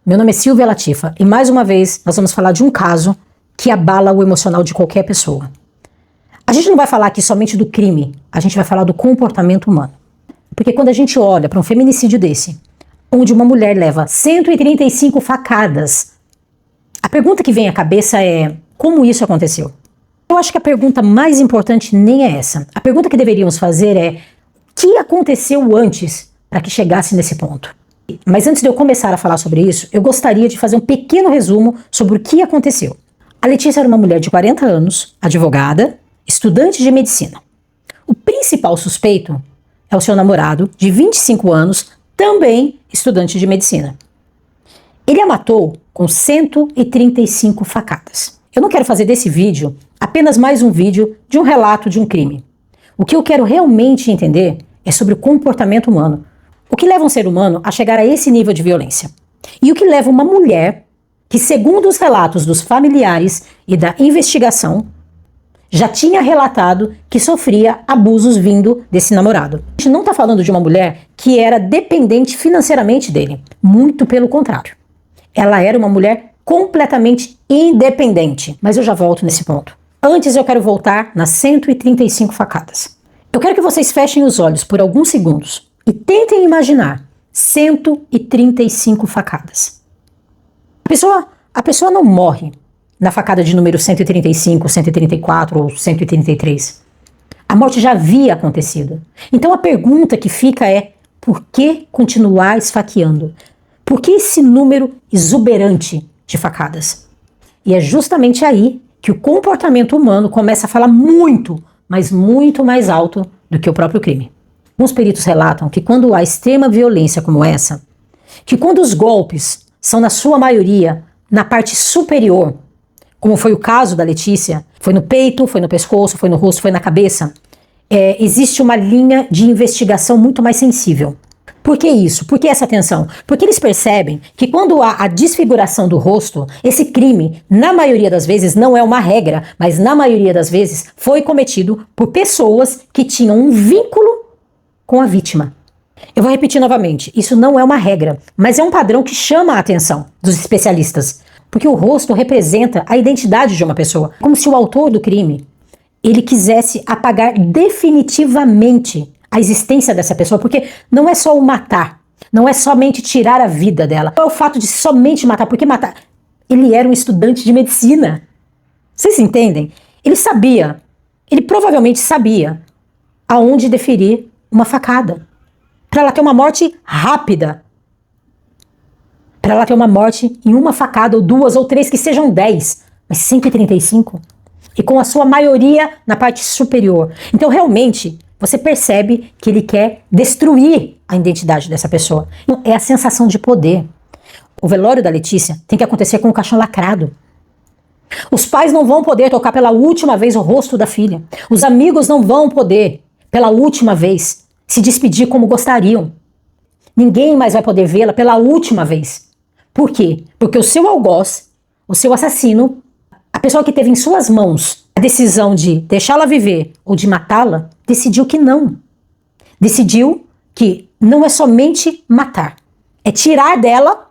Meu nome é Silvia Latifa e mais uma vez nós vamos falar de um caso que abala o emocional de qualquer pessoa. A gente não vai falar aqui somente do crime, a gente vai falar do comportamento humano. Porque quando a gente olha para um feminicídio desse, onde uma mulher leva 135 facadas, a pergunta que vem à cabeça é: como isso aconteceu? Eu acho que a pergunta mais importante nem é essa. A pergunta que deveríamos fazer é: o que aconteceu antes para que chegasse nesse ponto? Mas antes de eu começar a falar sobre isso, eu gostaria de fazer um pequeno resumo sobre o que aconteceu. A Letícia era uma mulher de 40 anos, advogada, estudante de medicina. O principal suspeito é o seu namorado, de 25 anos, também estudante de medicina. Ele a matou com 135 facadas. Eu não quero fazer desse vídeo apenas mais um vídeo de um relato de um crime. O que eu quero realmente entender é sobre o comportamento humano. O que leva um ser humano a chegar a esse nível de violência? E o que leva uma mulher que, segundo os relatos dos familiares e da investigação, já tinha relatado que sofria abusos vindo desse namorado. A gente não está falando de uma mulher que era dependente financeiramente dele. Muito pelo contrário. Ela era uma mulher completamente independente. Mas eu já volto nesse ponto. Antes eu quero voltar nas 135 facadas. Eu quero que vocês fechem os olhos por alguns segundos e tentem imaginar 135 facadas. A pessoa não morre na facada de número 135, 134 ou 133. A morte já havia acontecido. Então a pergunta que fica é: por que continuar esfaqueando? Por que esse número exuberante de facadas? E é justamente aí que o comportamento humano começa a falar muito, mas muito mais alto do que o próprio crime. Alguns peritos relatam que quando há extrema violência como essa, que quando os golpes são na sua maioria na parte superior, como foi o caso da Letícia, foi no peito, foi no pescoço, foi no rosto, foi na cabeça, existe uma linha de investigação muito mais sensível. Por que isso? Por que essa atenção? Porque eles percebem que quando há a desfiguração do rosto, esse crime, na maioria das vezes, não é uma regra, mas na maioria das vezes foi cometido por pessoas que tinham um vínculo com a vítima. Eu vou repetir novamente, isso não é uma regra, mas é um padrão que chama a atenção dos especialistas, porque o rosto representa a identidade de uma pessoa, como se o autor do crime, ele quisesse apagar definitivamente a existência dessa pessoa, porque não é só o matar, não é somente tirar a vida dela, não é o fato de somente matar, porque matar, ele era um estudante de medicina, vocês entendem? Ele provavelmente sabia aonde deferir uma facada, para ela ter uma morte rápida, para ela ter uma morte em uma facada, ou duas, ou três, que sejam 10, mas 135, e com a sua maioria na parte superior. Então realmente você percebe que ele quer destruir a identidade dessa pessoa. É a sensação de poder. O velório da Letícia tem que acontecer com o caixão lacrado. Os pais não vão poder tocar pela última vez o rosto da filha. Os amigos não vão poder, pela última vez, se despedir como gostariam. Ninguém mais vai poder vê-la pela última vez. Por quê? Porque o seu algoz, o seu assassino, a pessoa que teve em suas mãos a decisão de deixá-la viver ou de matá-la, decidiu que não. Decidiu que não é somente matar, é tirar dela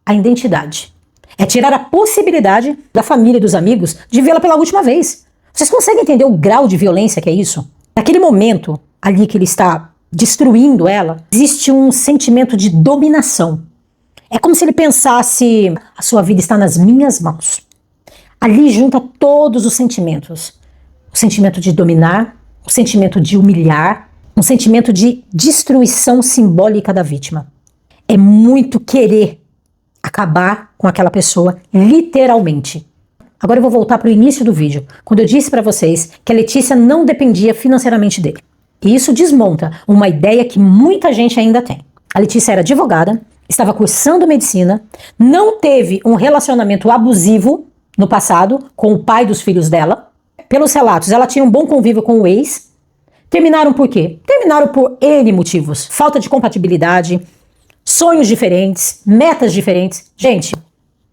a identidade. É tirar a possibilidade da família e dos amigos de vê-la pela última vez. Vocês conseguem entender o grau de violência que é isso? Naquele momento ali que ele está destruindo ela, existe um sentimento de dominação. É como se ele pensasse: a sua vida está nas minhas mãos. Ali junta todos os sentimentos. O sentimento de dominar, o sentimento de humilhar, um sentimento de destruição simbólica da vítima. É muito querer acabar com aquela pessoa, literalmente. Agora eu vou voltar para o início do vídeo, quando eu disse para vocês que a Letícia não dependia financeiramente dele. E isso desmonta uma ideia que muita gente ainda tem. A Letícia era advogada, estava cursando medicina, não teve um relacionamento abusivo no passado com o pai dos filhos dela. Pelos relatos, ela tinha um bom convívio com o ex. Terminaram por quê? Terminaram por N motivos. Falta de compatibilidade, sonhos diferentes, metas diferentes. Gente,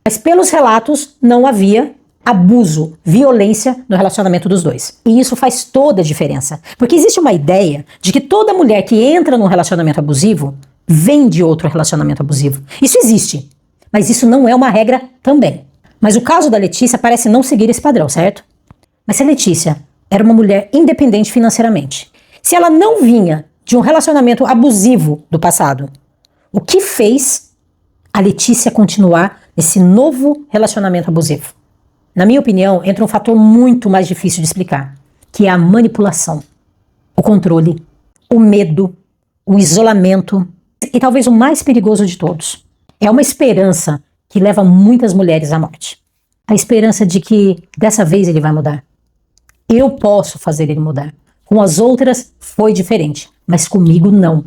mas pelos relatos não havia abuso, violência no relacionamento dos dois. E isso faz toda a diferença. Porque existe uma ideia de que toda mulher que entra num relacionamento abusivo vem de outro relacionamento abusivo. Isso existe. Mas isso não é uma regra também. Mas o caso da Letícia parece não seguir esse padrão, certo? Mas se a Letícia era uma mulher independente financeiramente, se ela não vinha de um relacionamento abusivo do passado, o que fez a Letícia continuar nesse novo relacionamento abusivo? Na minha opinião, entra um fator muito mais difícil de explicar, que é a manipulação, o controle, o medo, o isolamento e talvez o mais perigoso de todos. É uma esperança que leva muitas mulheres à morte. A esperança de que dessa vez ele vai mudar. Eu posso fazer ele mudar. Com as outras foi diferente, mas comigo não.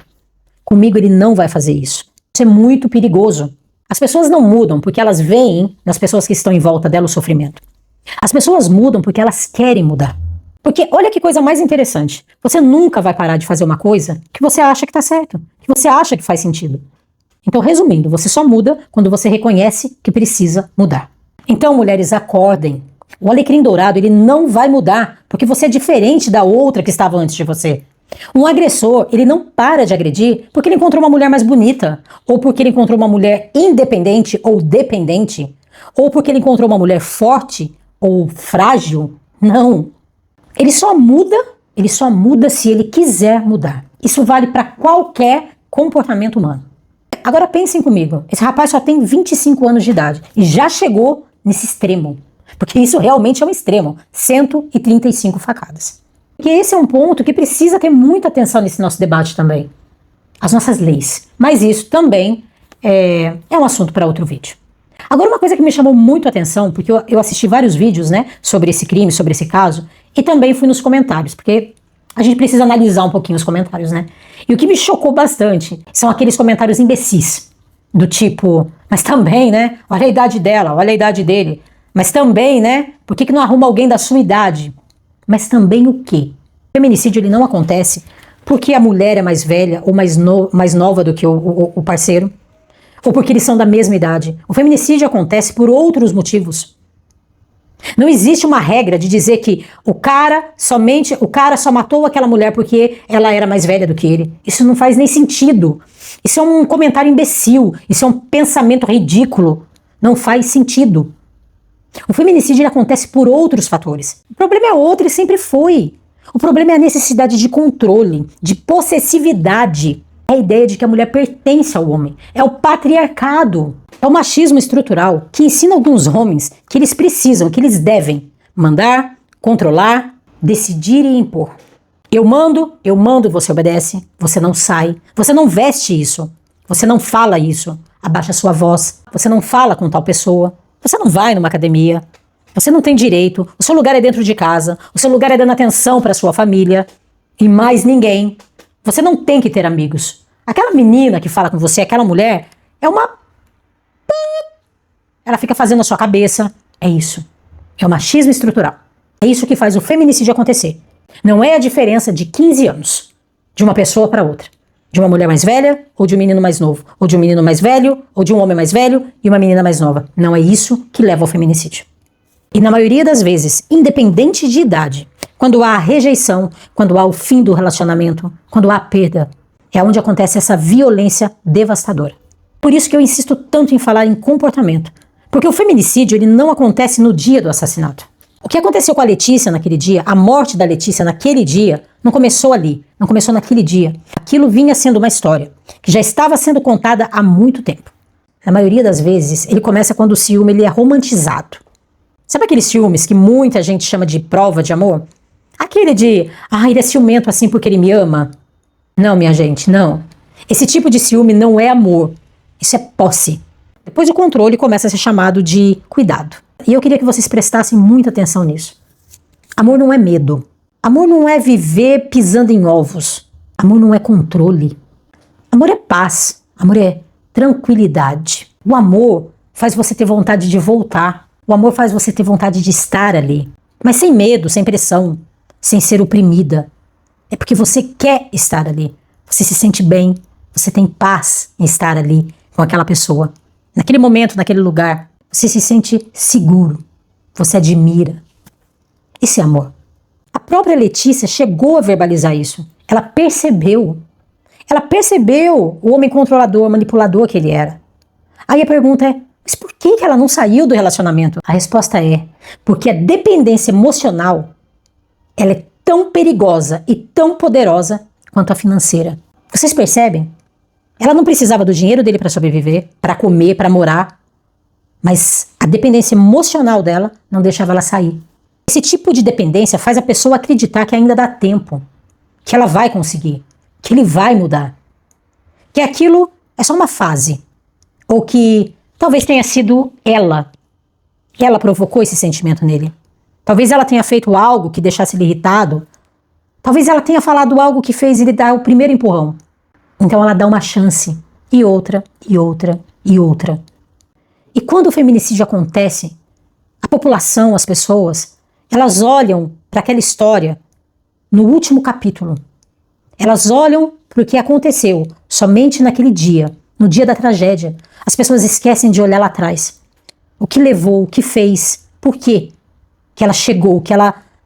Comigo ele não vai fazer isso. Isso é muito perigoso. As pessoas não mudam porque elas veem nas pessoas que estão em volta dela o sofrimento. As pessoas mudam porque elas querem mudar. Porque olha que coisa mais interessante. Você nunca vai parar de fazer uma coisa que você acha que está certo, que você acha que faz sentido. Então, resumindo, você só muda quando você reconhece que precisa mudar. Então, mulheres, acordem. O alecrim dourado, ele não vai mudar porque você é diferente da outra que estava antes de você. Um agressor, ele não para de agredir porque ele encontrou uma mulher mais bonita, ou porque ele encontrou uma mulher independente ou dependente, ou porque ele encontrou uma mulher forte ou frágil. Não. Ele só muda se ele quiser mudar. Isso vale para qualquer comportamento humano. Agora pensem comigo, esse rapaz só tem 25 anos de idade e já chegou nesse extremo. Porque isso realmente é um extremo, 135 facadas. Porque esse é um ponto que precisa ter muita atenção nesse nosso debate também. As nossas leis. Mas isso também é um assunto para outro vídeo. Agora, uma coisa que me chamou muito a atenção, porque eu assisti vários vídeos, né, sobre esse crime, sobre esse caso, e também fui nos comentários, porque a gente precisa analisar um pouquinho os comentários, né? E o que me chocou bastante são aqueles comentários imbecis, do tipo, mas também, né, olha a idade dela, olha a idade dele, mas também, né, por que não arruma alguém da sua idade? Mas também o quê? O feminicídio, ele não acontece porque a mulher é mais velha ou mais nova do que o parceiro, ou porque eles são da mesma idade. O feminicídio acontece por outros motivos. Não existe uma regra de dizer que o cara só matou aquela mulher porque ela era mais velha do que ele. Isso não faz nem sentido. Isso é um comentário imbecil. Isso é um pensamento ridículo. Não faz sentido. O feminicídio, ele acontece por outros fatores. O problema é outro e sempre foi. O problema é a necessidade de controle, de possessividade. É a ideia de que a mulher pertence ao homem. É o patriarcado. É o machismo estrutural que ensina alguns homens que eles precisam, que eles devem mandar, controlar, decidir e impor. Eu mando, você obedece, você não sai, você não veste isso, você não fala isso, abaixa sua voz, você não fala com tal pessoa, você não vai numa academia, você não tem direito, o seu lugar é dentro de casa, o seu lugar é dando atenção para sua família e mais ninguém. Você não tem que ter amigos. Aquela menina que fala com você, aquela mulher, é uma... Ela fica fazendo a sua cabeça. É isso. É o machismo estrutural. É isso que faz o feminicídio acontecer. Não é a diferença de 15 anos de uma pessoa para outra. De uma mulher mais velha ou de um menino mais novo. Ou de um menino mais velho ou de um homem mais velho e uma menina mais nova. Não é isso que leva ao feminicídio. E na maioria das vezes, independente de idade, quando há rejeição, quando há o fim do relacionamento, quando há a perda, é onde acontece essa violência devastadora. Por isso que eu insisto tanto em falar em comportamento. Porque o feminicídio, ele não acontece no dia do assassinato. O que aconteceu com a Letícia naquele dia, a morte da Letícia naquele dia, não começou ali, não começou naquele dia. Aquilo vinha sendo uma história que já estava sendo contada há muito tempo. Na maioria das vezes, ele começa quando o ciúme ele é romantizado. Sabe aqueles ciúmes que muita gente chama de prova de amor? Aquele de, ele é ciumento assim porque ele me ama. Não, minha gente, não. Esse tipo de ciúme não é amor. Isso é posse. Depois o controle começa a ser chamado de cuidado. E eu queria que vocês prestassem muita atenção nisso. Amor não é medo. Amor não é viver pisando em ovos. Amor não é controle. Amor é paz. Amor é tranquilidade. O amor faz você ter vontade de voltar. O amor faz você ter vontade de estar ali. Mas sem medo, sem pressão, sem ser oprimida. É porque você quer estar ali. Você se sente bem. Você tem paz em estar ali com aquela pessoa. Naquele momento, naquele lugar, você se sente seguro. Você admira. Isso é amor. A própria Letícia chegou a verbalizar isso. Ela percebeu. Ela percebeu o homem controlador, manipulador que ele era. Aí a pergunta é, Mas por que que ela não saiu do relacionamento? A resposta é porque a dependência emocional, ela é tão perigosa e tão poderosa quanto a financeira. Vocês percebem? Ela não precisava do dinheiro dele para sobreviver, para comer, para morar, mas a dependência emocional dela não deixava ela sair. Esse tipo de dependência faz a pessoa acreditar que ainda dá tempo, que ela vai conseguir, que ele vai mudar, que aquilo é só uma fase, ou que talvez tenha sido ela provocou esse sentimento nele. Talvez ela tenha feito algo que deixasse ele irritado, talvez ela tenha falado algo que fez ele dar o primeiro empurrão. Então ela dá uma chance, e outra, e outra, e outra. E quando o feminicídio acontece, a população, as pessoas, elas olham para aquela história no último capítulo. Elas olham para o que aconteceu somente naquele dia, no dia da tragédia. As pessoas esquecem de olhar lá atrás. O que levou, o que fez, por quê que ela chegou,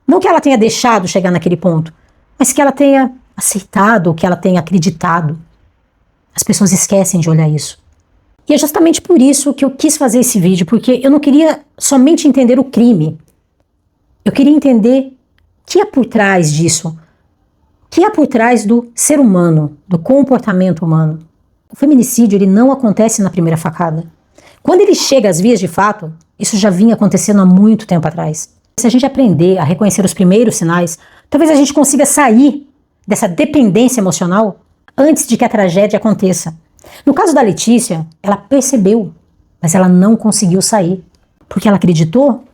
não que ela tenha deixado chegar naquele ponto, mas que ela tenha aceitado, que ela tenha acreditado. As pessoas esquecem de olhar isso. E é justamente por isso que eu quis fazer esse vídeo, porque eu não queria somente entender o crime. Eu queria entender o que é por trás disso. O que é por trás do ser humano, do comportamento humano. O feminicídio, ele não acontece na primeira facada. Quando ele chega às vias de fato, isso já vinha acontecendo há muito tempo atrás. Se a gente aprender a reconhecer os primeiros sinais, talvez a gente consiga sair dessa dependência emocional antes de que a tragédia aconteça. No caso da Letícia, ela percebeu, mas ela não conseguiu sair. Porque ela acreditou,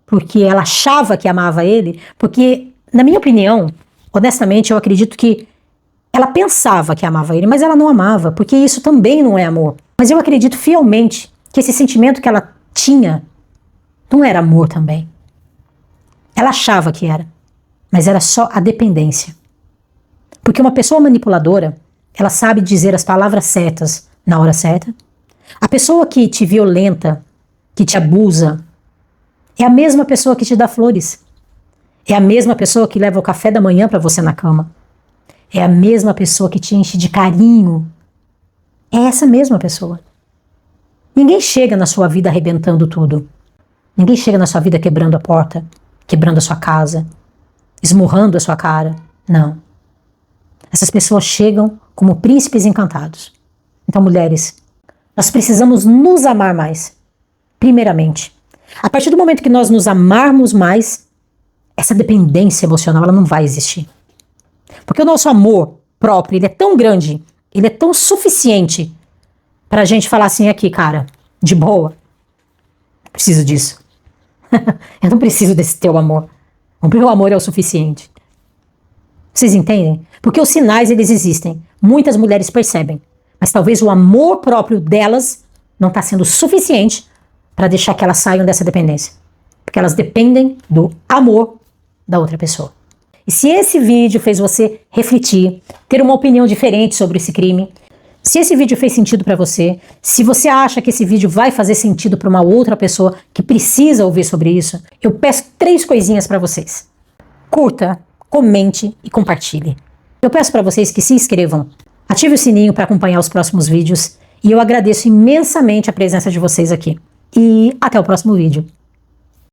porque ela achava que amava ele, porque, na minha opinião, honestamente, eu acredito que ela pensava que amava ele, mas ela não amava, porque isso também não é amor. Mas eu acredito fielmente que esse sentimento que ela tinha não era amor também. Ela achava que era, mas era só a dependência. Porque uma pessoa manipuladora, ela sabe dizer as palavras certas na hora certa. A pessoa que te violenta, que te abusa, é a mesma pessoa que te dá flores. É a mesma pessoa que leva o café da manhã para você na cama. É a mesma pessoa que te enche de carinho. É essa mesma pessoa. Ninguém chega na sua vida arrebentando tudo. Ninguém chega na sua vida quebrando a porta, quebrando a sua casa, esmurrando a sua cara. Não. Essas pessoas chegam como príncipes encantados. Então, mulheres, nós precisamos nos amar mais. Primeiramente. A partir do momento que nós nos amarmos mais, essa dependência emocional ela não vai existir. Porque o nosso amor próprio, ele é tão grande, ele é tão suficiente pra gente falar assim, aqui, cara, de boa, não preciso disso. Eu não preciso desse teu amor. O meu amor é o suficiente. Vocês entendem? Porque os sinais, eles existem. Muitas mulheres percebem. Mas talvez o amor próprio delas não está sendo suficiente para deixar que elas saiam dessa dependência. Porque elas dependem do amor da outra pessoa. E se esse vídeo fez você refletir, ter uma opinião diferente sobre esse crime, se esse vídeo fez sentido para você, se você acha que esse vídeo vai fazer sentido para uma outra pessoa que precisa ouvir sobre isso, eu peço 3 coisinhas para vocês. Curta, comente e compartilhe. Eu peço para vocês que se inscrevam, ative o sininho para acompanhar os próximos vídeos e eu agradeço imensamente a presença de vocês aqui. E até o próximo vídeo.